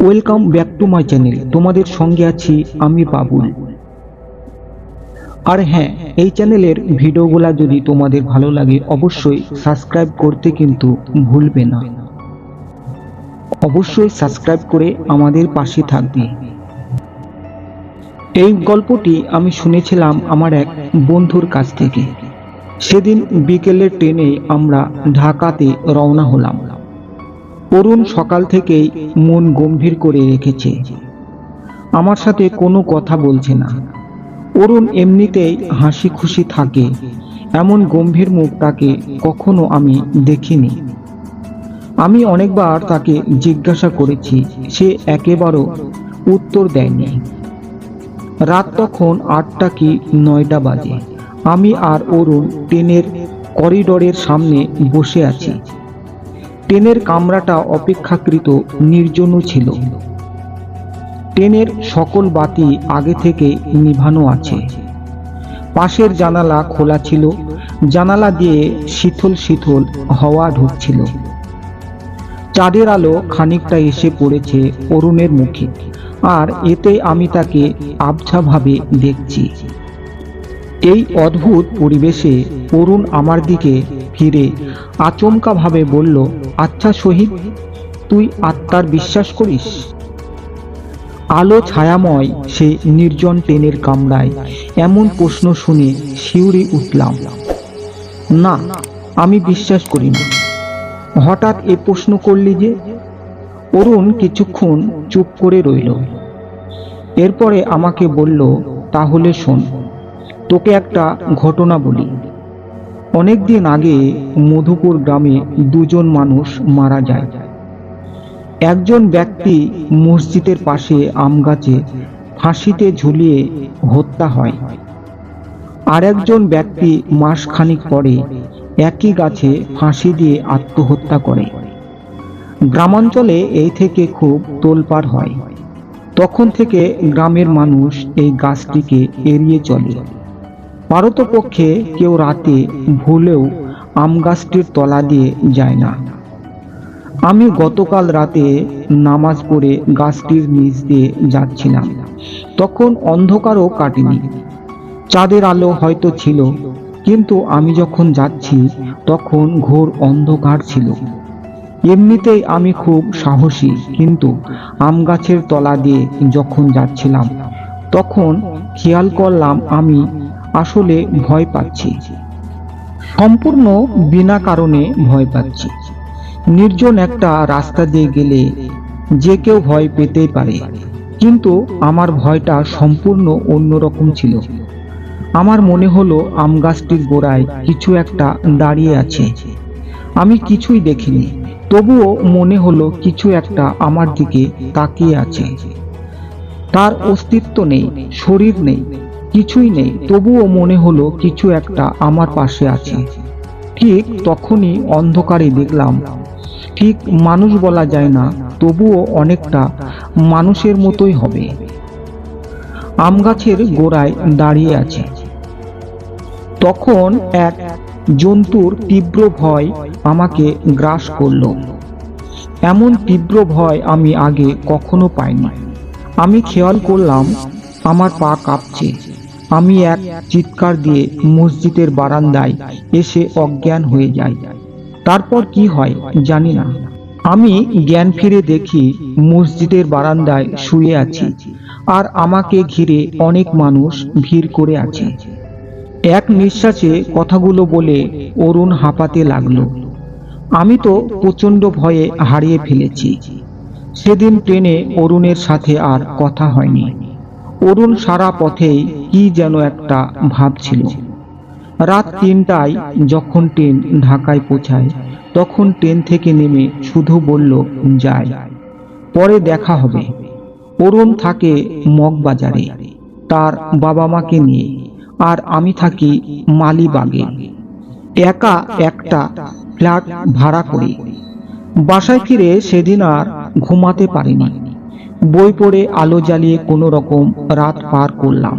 Welcome back to my channel. তোমাদের সঙ্গে আছি আমি বাবুল। আর হ্যাঁ, এই চ্যানেলের ভিডিওগুলো যদি তোমাদের ভালো লাগে অবশ্যই সাবস্ক্রাইব করতে কিন্তু ভুলবে না। অবশ্যই সাবস্ক্রাইব করে আমাদের পাশে থাকবে। এই গল্পটি আমি শুনেছিলাম আমার এক বন্ধুর কাছ থেকে। সেদিন বিকেলের ট্রেনে আমরা ঢাকাতে রওনা হলাম। অরুণ সকাল থেকেই মন গম্ভীর করে রেখেছে, আমার সাথে কোনো কথা বলছে না। অরুণ এমনিতেই হাসি খুশি থাকে, এমন গম্ভীর মুখ তাকে কখনো আমি দেখিনি। আমি অনেকবার তাকে জিজ্ঞাসা করেছি, সে একেবারও উত্তর দেয়নি। রাত তখন 8টা কি 9টা বাজে। আমি আর অরুণ ট্রেনের করিডোরের সামনে বসে আছি। ট্রেনের কামরাটা অপেক্ষাকৃত নির্জনও ছিল। ট্রেনের সকল বাতি আগে থেকে নিভানো আছে। পাশের জানালা খোলা ছিল, জানালা দিয়ে শীতল শীতল হাওয়া ঢুকছিল। চাঁদের আলো খানিকটা এসে পড়েছে অরুণের মুখে, আর এতে আমি তাকে আবছাভাবে দেখছি। এই অদ্ভুত পরিবেশে অরুণ আমার দিকে ফিরে আচমকা ভাবে বলল, আচ্ছা শহীদ, তুই আত্মার বিশ্বাস করিস? আলো ছায়াময় সে নির্জন ট্রেনের কামরায় এমন প্রশ্ন শুনে শিউরে উঠলাম। না, আমি বিশ্বাস করি না। হঠাৎ এ প্রশ্ন করলি যে? অরুণ কিছুক্ষণ চুপ করে রইল। এরপরে আমাকে বলল, তাহলে শোন, তোকে একটা ঘটনা বলি। অনেকদিন আগে মধুপুর গ্রামে দুজন মানুষ মারা যায়। একজন ব্যক্তি মসজিদের পাশে আম গাছে ফাঁসিতে ঝুলিয়ে হত্যা হয়। আর একজন ব্যক্তি মাসখানিক পরে একই গাছে ফাঁসি দিয়ে আত্মহত্যা করে। গ্রামাঞ্চলে এই থেকে খুব তোলপাড় হয়। তখন থেকে গ্রামের মানুষ এই গাছটিকে এড়িয়ে চলে। পারতপক্ষে কেউ রাতে ভুলেও আম গাছটির তলা দিয়ে যায় না। আমি গতকাল রাতে নামাজ পড়ে গাছটির নিচ দিয়ে যাচ্ছিলাম। তখন অন্ধকারও কাটেনি, চাঁদের আলো হয়তো ছিল, কিন্তু আমি যখন যাচ্ছি তখন ঘোর অন্ধকার ছিল। এমনিতেই আমি খুব সাহসী, কিন্তু আম গাছের তলা দিয়ে যখন যাচ্ছিলাম তখন খেয়াল করলাম আমি আসলে ভয় পাচ্ছি। সম্পূর্ণ বিনা কারণে ভয় পাচ্ছি। নির্জন একটা রাস্তা দিয়ে গেলে যে কেউ ভয় পেতেই পারে, কিন্তু আমার ভয়টা সম্পূর্ণ অন্যরকম ছিল। আমার মনে হলো আম গাছটির গোড়ায় কিছু একটা দাঁড়িয়ে আছে। আমি কিছুই দেখিনি, তবুও মনে হলো কিছু একটা আমার দিকে তাকিয়ে আছে। তার অস্তিত্ব নেই, শরীর নেই, কিছুই নেই, তবুও মনে হলো কিছু একটা আমার পাশে আছে। ঠিক তখনই অন্ধকারে দেখলাম, ঠিক মানুষ বলা যায় না, তবুও অনেকটা মানুষের মতোই হবে, আম গাছের গোড়ায় দাঁড়িয়ে আছে। তখন এক জন্তুর তীব্র ভয় আমাকে গ্রাস করল। এমন তীব্র ভয় আমি আগে কখনো পাইনি। আমি খেয়াল করলাম আমার পা কাঁপছে। আমি এক চিৎকার দিয়ে মসজিদের বারান্দায় এসে অজ্ঞান হয়ে যাই। তারপর কি হয় জানি না। আমি জ্ঞান ফিরে দেখি মসজিদের বারান্দায় শুয়ে আছি, আর আমাকে ঘিরে অনেক মানুষ ভিড় করে আছে। এক নিঃশ্বাসে কথাগুলো বলে অরুণ হাঁপাতে লাগলো। আমি তো প্রচন্ড ভয়ে হারিয়ে ফেলেছি। সেদিন ট্রেনে অরুণের সাথে আর কথা হয়নি। অরুণ সারা পথেই কি যেন একটা ভাবছিল। রাত 3টায় যখন ট্রেন ঢাকায় পৌঁছায়, তখন ট্রেন থেকে নেমে শুধু বলল, যাই, পরে দেখা হবে। অরুণ থাকে মগবাজারে তার বাবা মাকে নিয়ে, আর আমি থাকি মালিবাগে। একা একটা ফ্ল্যাট ভাড়া করি। বাসায় ফিরে সেদিন আর ঘুমাতে পারিনি। বই পড়ে আলো জ্বালিয়ে কোনো রকম রাত পার করলাম।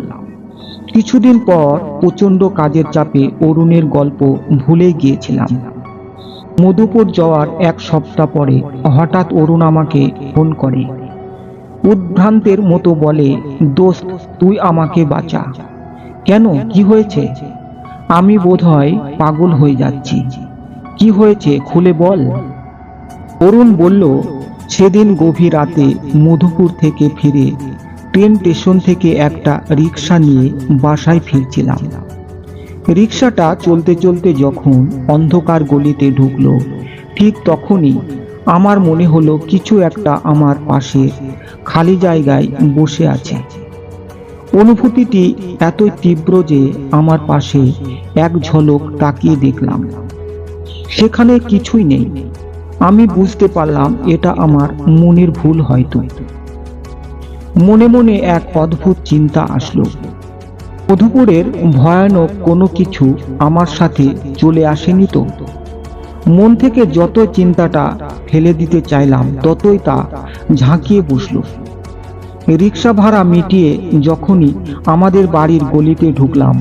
কিছুদিন পর প্রচণ্ড কাজের চাপে অরুণের গল্প ভুলে গিয়েছিলাম। মধুপুর যাওয়ার 1 সপ্তাহ পরে হঠাৎ অরুণ আমাকে ফোন করে। উদ্ভ্রান্তের মতো বলে, দোস্ত তুই আমাকে বাঁচা। কেন, কি হয়েছে? আমি বোধহয় পাগল হয়ে যাচ্ছি। কি হয়েছে খুলে বল। অরুণ বলল, সেদিন গভীর রাতে মধুপুর থেকে ফিরে ট্রেন স্টেশন থেকে একটা রিক্সা নিয়ে বাসায় ফিরছিলাম। রিক্সাটা চলতে চলতে যখন অন্ধকার গলিতে ঢুকলো, ঠিক তখনই আমার মনে হলো কিছু একটা আমার পাশে খালি জায়গায় বসে আছে। অনুভূতিটি এতই তীব্র যে আমার পাশে এক ঝলক তাকিয়ে দেখলাম, সেখানে কিছুই নেই। আমি বুঝতে পারলাম এটা আমার মনের ভুল হয়তো। মনে মনে এক অদ্ভুত চিন্তা আসলো, মধুপুরের ভয়ানক কোনো কিছু আমার সাথে চলে আসেনি তো? মন থেকে যত চিন্তাটা ফেলে দিতে চাইলাম ততই তা ঝাঁকিয়ে বসলো। রিক্সা ভাড়া মিটিয়ে যখনই আমাদের বাড়ির গলিতে ঢুকলাম,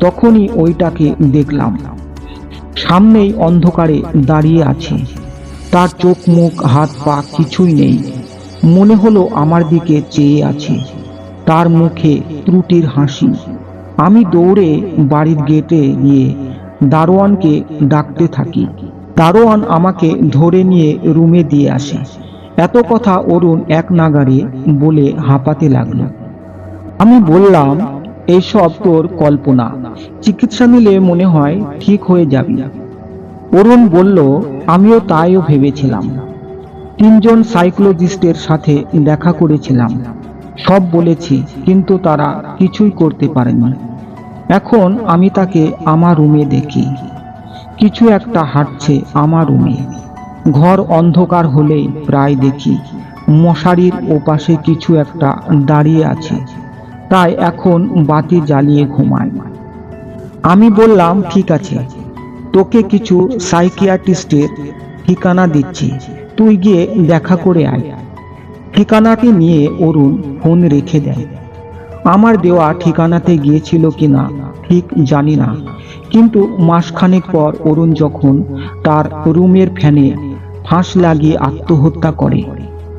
তখনই ওইটাকে দেখলাম। সামনেই অন্ধকারে দাঁড়িয়ে আছে। তার চোখ মুখ হাত পা কিছুই নেই। মনে হলো আমার দিকে চেয়ে আছে। তার মুখে ত্রুটির হাসি। আমি দৌড়ে বাড়ির গেটে গিয়ে দারোয়ানকে ডাকতে থাকি। দারোয়ান আমাকে ধরে নিয়ে রুমে দিয়ে আসে। এত কথা অরুণ এক নাগাড়ে বলে হাঁপাতে লাগলো। আমি বললাম, এইসব তোর কল্পনা, চিকিৎসা নিলে মনে হয় ঠিক হয়ে যাবি। অরুণ বলল, আমিও তাইও ভেবেছিলাম। 3 জন সাইকোলজিস্টের সাথে দেখা করেছিলাম, সব বলেছি, কিন্তু তারা কিছুই করতে পারেনি। এখন আমি তাকে আমার রুমে দেখি, কিছু একটা হাঁটছে আমার রুমে। ঘর অন্ধকার হলেই প্রায় দেখি মশারির ওপাশে কিছু একটা দাঁড়িয়ে আছে, তাই এখন বাতি জ্বালিয়ে ঘুমায়। আমি বললাম, ঠিক আছে, তোকে কিছু সাইকিয়াট্রিস্টের ঠিকানা দিচ্ছি, তুই গিয়ে দেখা করে আয়। ঠিকানাটি নিয়ে অরুণ ফোন রেখে দেয়। আমার দেওয়া ঠিকানাতে গিয়েছিল কিনা ঠিক জানি না, কিন্তু মাসখানেক পর অরুণ যখন তার রুমের ফ্যানে ফাঁস লাগিয়ে আত্মহত্যা করে,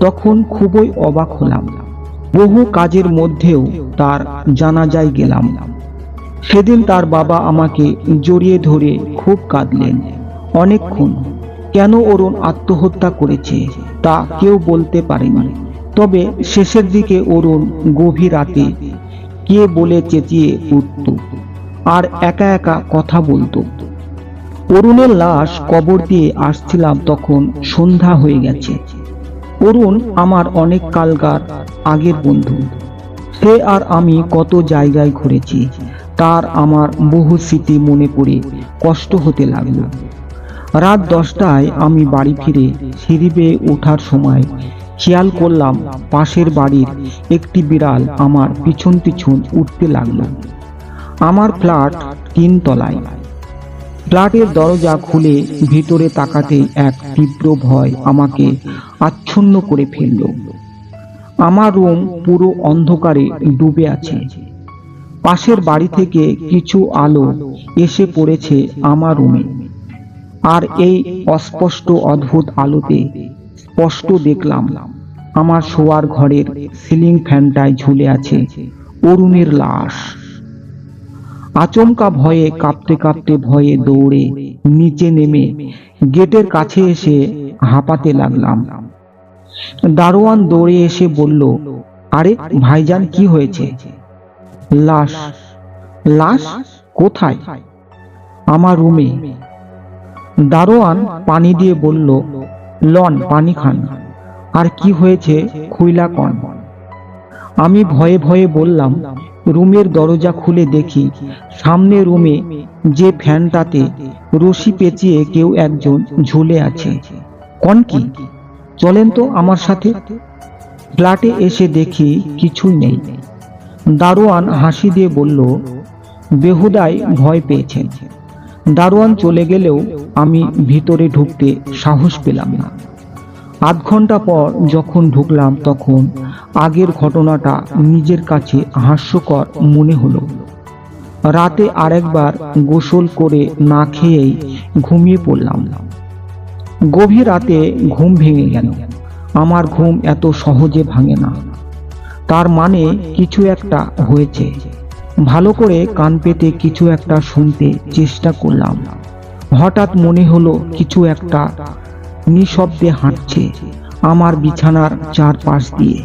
তখন খুবই অবাক হলাম। বহু কাজের মধ্যেও তার জানাজায় গেলাম। সেদিন তার বাবা আমাকে জড়িয়ে ধরে খুব কাঁদলেন অনেকক্ষণ। কেন অরুণ আত্মহত্যা করেছে তা কেউ বলতে পারেনি, তবে শেষের দিকে অরুণ গভীর রাতে কে বলে চেঁচিয়ে উঠত আর একা একা কথা বলতো। অরুণের লাশ কবর দিয়ে আসছিলাম, তখন সন্ধ্যা হয়ে গেছে। অরুণ আমার অনেক কালকার আগের বন্ধু। সে আর আমি কত জায়গায় ঘুরেছি, তার আমার বহু স্মৃতি মনে পড়ে কষ্ট হতে লাগলো। রাত 10টায় আমি বাড়ি ফিরে সিঁড়ি বেয়ে ওঠার সময় খেয়াল করলাম পাশের বাড়ির একটি বিড়াল আমার পিছন পিছন উঠতে লাগলো। আমার ফ্ল্যাট 3 তলায়। ফ্ল্যাটের দরজা খুলে ভিতরে তাকাতেই এক তীব্র ভয় আমাকে আচ্ছন্ন করে ফেলল। আমার রুম পুরো অন্ধকারে ডুবে আছে। পাশের বাড়ি থেকে কিছু আলো এসে পড়েছে আমার রুমে, আর এই অস্পষ্ট অদ্ভুত আলোতে স্পষ্ট দেখলাম আমার শোয়ার ঘরের সিলিং ফ্যানটায় ঝুলে আছে অরুণের লাশ। আচমকা ভয়ে কাঁপতে কাঁপতে ভয়ে দৌড়ে নিচে নেমে গেটের কাছে এসে হাঁপাতে লাগলাম। দারোয়ান দৌড়ে এসে বলল, আরে ভাইজান, কি হয়েছে? লাশ। লাশ কোথায়? আমার রুমে। দারোয়ান পানি দিয়ে বলল, লন, পানি খান। আর কি হয়েছে খুইলা কন। আমি ভয়ে ভয়ে বললাম, রুমের দরজা খুলে দেখি সামনে রুমে যে ফ্যানটাতে রশি পেঁচিয়ে কেউ একজন ঝুলে আছে। কন কি? চলেন তো আমার সাথে। ফ্ল্যাটে এসে দেখি কিছুই নেই। দারোয়ান হাসি দিয়ে বলল, বেহুদাই ভয় পেয়েছেন। দারোয়ান চলে গেলেও আমি ভিতরে ঢুকতে সাহস পেলাম না। আধ ঘন্টা পর যখন ঢুকলাম তখন আগের ঘটনাটা নিজের কাছে হাস্যকর মনে হলো। রাতে আরেকবার গোসল করে না খেয়েই ঘুমিয়ে পড়লাম। গভীর রাতে ঘুম ভেঙে গেল। আমার ঘুম এত সহজে ভাঙে না। তার মানে কিছু একটা হয়েছে। ভালো করে কান পেতে কিছু একটা শুনতে চেষ্টা করলাম। হঠাৎ মনে হলো কিছু একটা নিঃশব্দে হাঁটছে আমার বিছানার চারপাশ দিয়ে।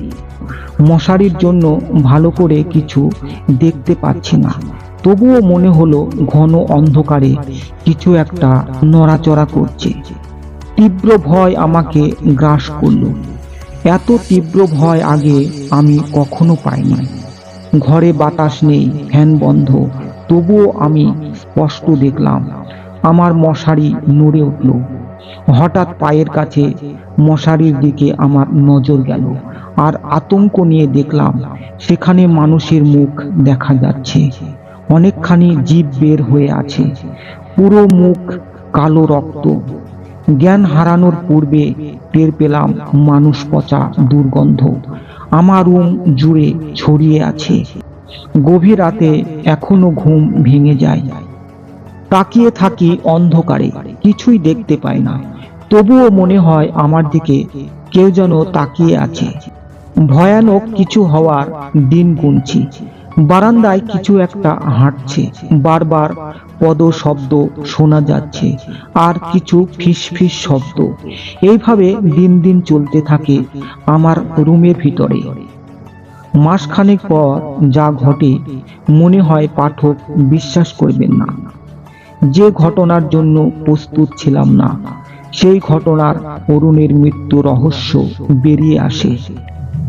মশারির জন্য ভালো করে কিছু দেখতে পাচ্ছি না, তবুও মনে হলো ঘন অন্ধকারে কিছু একটা নড়াচড়া করছে। তীব্র ভয় আমাকে গ্রাস করলো। এত তীব্র ভয় আগে আমি কখনো পাইনি। ঘরে বাতাস নেই, ফ্যান বন্ধ, তবুও আমি স্পষ্ট দেখলাম আমার মশারি নড়ে উঠল। হঠাৎ পায়ের কাছে মশারির দিকে আমার নজর গেল, আর আতঙ্ক নিয়ে দেখলাম সেখানে মানুষের মুখ দেখা যাচ্ছে। অনেকখানি জিভ বের হয়ে আছে, পুরো মুখ কালো রক্ত। জ্ঞান হারানোর পূর্বে টের পেলাম মানুষ পচা দুর্গন্ধ আমার রুম জুড়ে ছড়িয়ে আছে। গভীর রাতে এখনো ঘুম ভেঙে যায়। তাকিয়ে থাকি অন্ধকারে, কিছুই দেখতে পাই না, তবুও মনে হয় আমার দিকে কেউ যেন তাকিয়ে আছে। ভয়ানক কিছু হওয়ার দিন গুনছি। বারান্দায় কিছু একটা হাঁটছে, বারবার পদ শব্দ শোনা যাচ্ছে, আর কিছু ফিস ফিস শব্দ। এইভাবে দিন দিন চলতে থাকে আমার রুমের ভিতরে। মাসখানেক পর যা ঘটে মনে হয় পাঠক বিশ্বাস করবেন না। যে ঘটনার জন্য প্রস্তুত ছিলাম না, সেই ঘটনার অরুণের মৃত্যু রহস্য বেরিয়ে আসে।